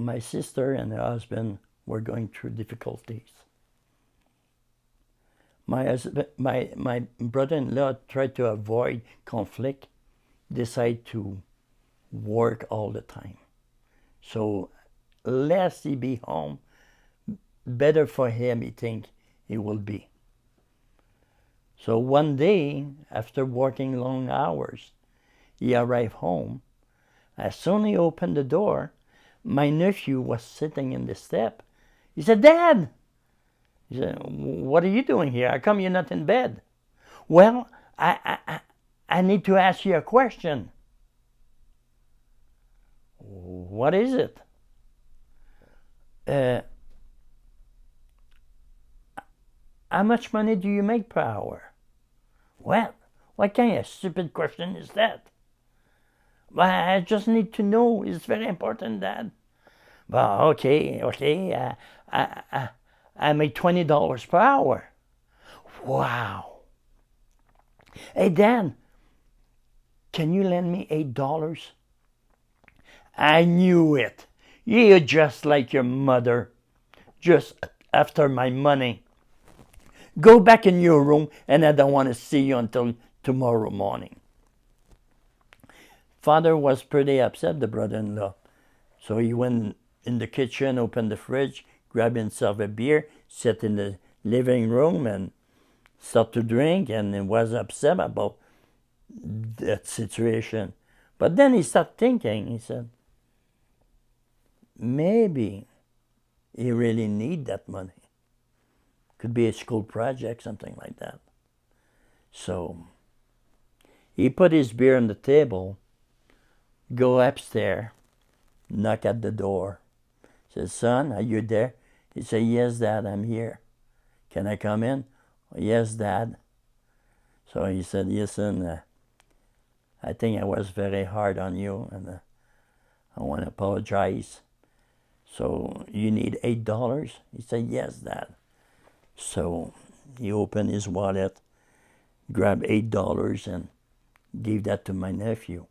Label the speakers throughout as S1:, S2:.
S1: my sister and her husband were going through difficulties. My brother-in-law tried to avoid conflict, decided to work all the time. So less he be home, better for him, he think he will be. So one day, after working long hours, he arrived home. As soon as he opened the door, my nephew was sitting in the step. He said, "Dad!" He said, "What are you doing here? How come you're not in bed?" "Well, I need to ask you a question." "What is it?" "How much money do you make per hour?" "Well, what kind of stupid question is that?" "Well, I just need to know. It's very important, Dad." "Well, okay. I make $20 per hour." "Wow." "Hey, Dan, can you lend me $8? "I knew it. You're just like your mother. Just after my money. Go back in your room, and I don't want to see you until tomorrow morning." Father was pretty upset, the brother-in-law. So he went in the kitchen, opened the fridge, grabbed himself a beer, sat in the living room and started to drink, and he was upset about that situation. But then he started thinking, he said, maybe he really need that money. Could be a school project, something like that. So he put his beer on the table, go upstairs, knock at the door. Says, "Son, are you there?" He said, "Yes, Dad, I'm here. Can I come in?" "Yes, Dad." So he said, "Listen, I think I was very hard on you, and I want to apologize. So you need $8? He said, "Yes, Dad." So he opened his wallet, grabbed $8 and gave that to my nephew.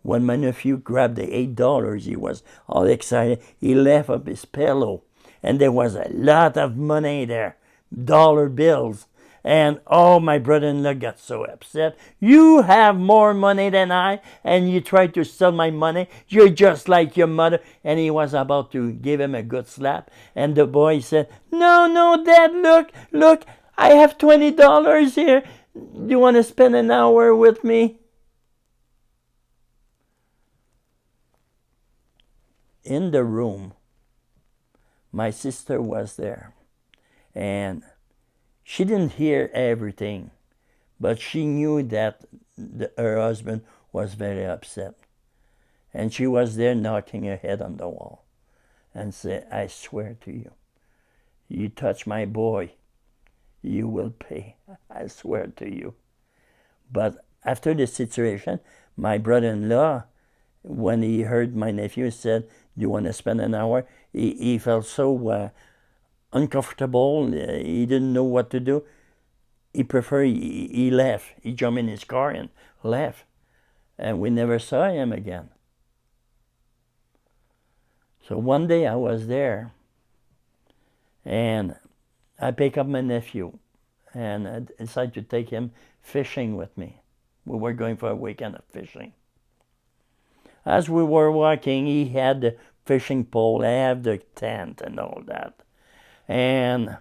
S1: When my nephew grabbed the $8, he was all excited. He left up his pillow, and there was a lot of money there, dollar bills. And oh, my brother-in-law got so upset. "You have more money than I, and you try to steal my money. You're just like your mother." And he was about to give him a good slap. And the boy said, No, Dad, look, I have $20 here. Do you want to spend an hour with me?" In the room, my sister was there, and she didn't hear everything, but she knew that her husband was very upset. And she was there knocking her head on the wall and said, "I swear to you, you touch my boy, you will pay. I swear to you." But after the situation, my brother-in-law, when he heard my nephew said, "Do you want to spend an hour?" He felt so uncomfortable. He didn't know what to do. He left. He jumped in his car and left. And we never saw him again. So one day I was there, and I picked up my nephew, and I decided to take him fishing with me. We were going for a weekend of fishing. As we were walking, he had the fishing pole, I have the tent and all that. And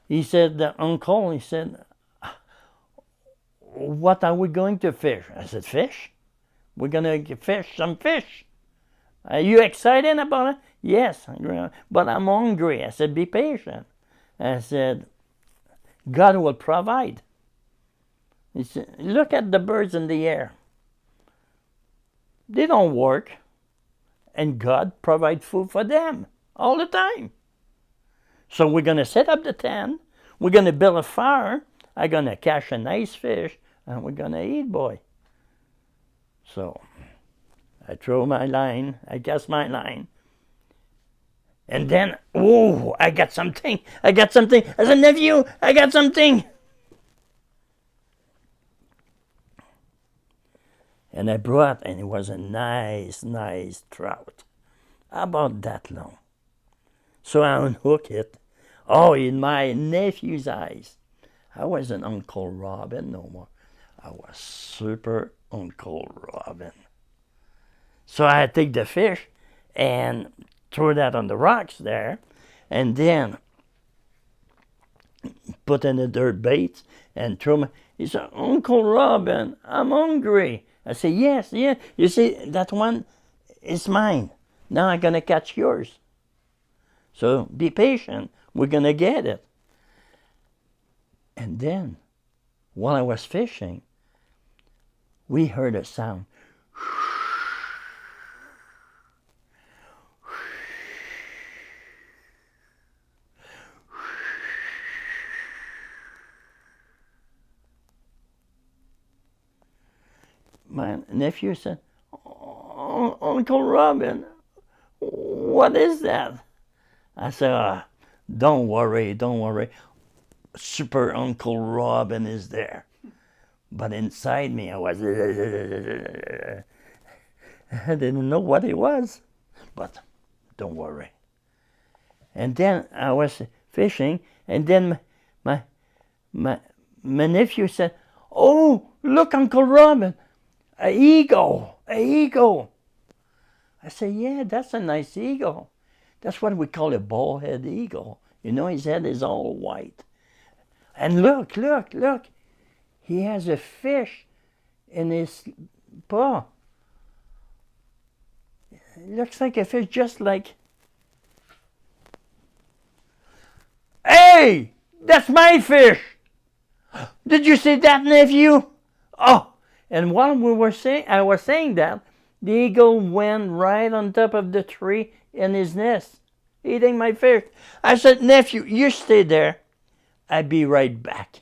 S1: he said, "Uncle," he said, "what are we going to fish?" I said, "Fish? We're going to fish some fish. Are you excited about it?" "Yes, but I'm hungry." I said, "Be patient." I said, "God will provide." He said, "Look at the birds in the air. They don't work, and God provides food for them all the time. So we're going to set up the tent, we're going to build a fire, I'm going to catch a nice fish, and we're going to eat, boy." So I throw my line, I cast my line, and then, oh, I got something. I said, "Nephew, I got something." And I brought, and it was a nice, nice trout. About that long. So I unhook it. Oh, in my nephew's eyes, I wasn't Uncle Robin no more. I was Super Uncle Robin. So I take the fish and throw that on the rocks there, and then put in the dirt bait and throw my. He said, Uncle Robin, I'm hungry. I say, yes, yeah. You see, that one is mine. Now I'm going to catch yours. So be patient. We're going to get it. And then, while I was fishing, we heard a sound. My nephew said, Uncle Robin, what is that? I said, don't worry, don't worry. Super Uncle Robin is there. But inside me, I was, I didn't know what it was. But don't worry. And then I was fishing, and then my nephew said, oh, look, Uncle Robin, an eagle, an eagle. I said, yeah, that's a nice eagle. That's what we call a bald-head eagle. You know, his head is all white. And look, look, look. He has a fish in his paw. It looks like a fish, just like... Hey! That's my fish! Did you see that, nephew? Oh! And while I was saying that, the eagle went right on top of the tree in his nest, eating my fish. I said, nephew, you stay there. I'll be right back.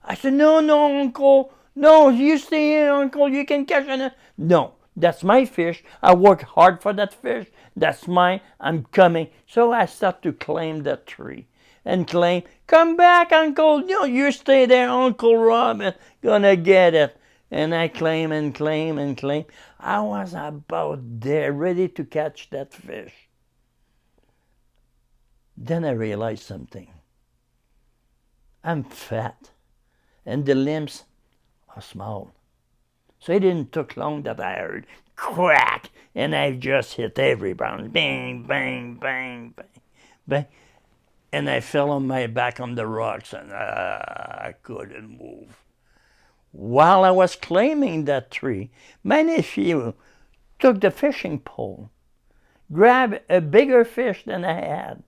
S1: I said, no, no, Uncle. No, you stay here, Uncle. You can catch it. No, that's my fish. I work hard for that fish. That's mine. I'm coming. So I start to claim that tree and claim, come back, Uncle. No, you stay there, Uncle Robin. Gonna get it. And I claim and claim and claim. I was about there, ready to catch that fish. Then I realized something. I'm fat, and the limbs are small. So it didn't take long that I heard crack, and I just hit every bounce. Bang, bang, bang, bang, bang. And I fell on my back on the rocks, and I couldn't move. While I was claiming that tree, my nephew took the fishing pole, grabbed a bigger fish than I had,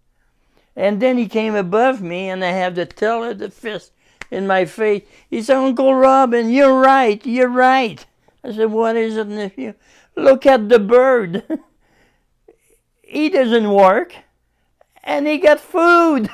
S1: and then he came above me, and I have the tail of the fish in my face. He said, Uncle Robin, you're right, you're right. I said, what is it, nephew? Look at the bird. He doesn't work, and he got food.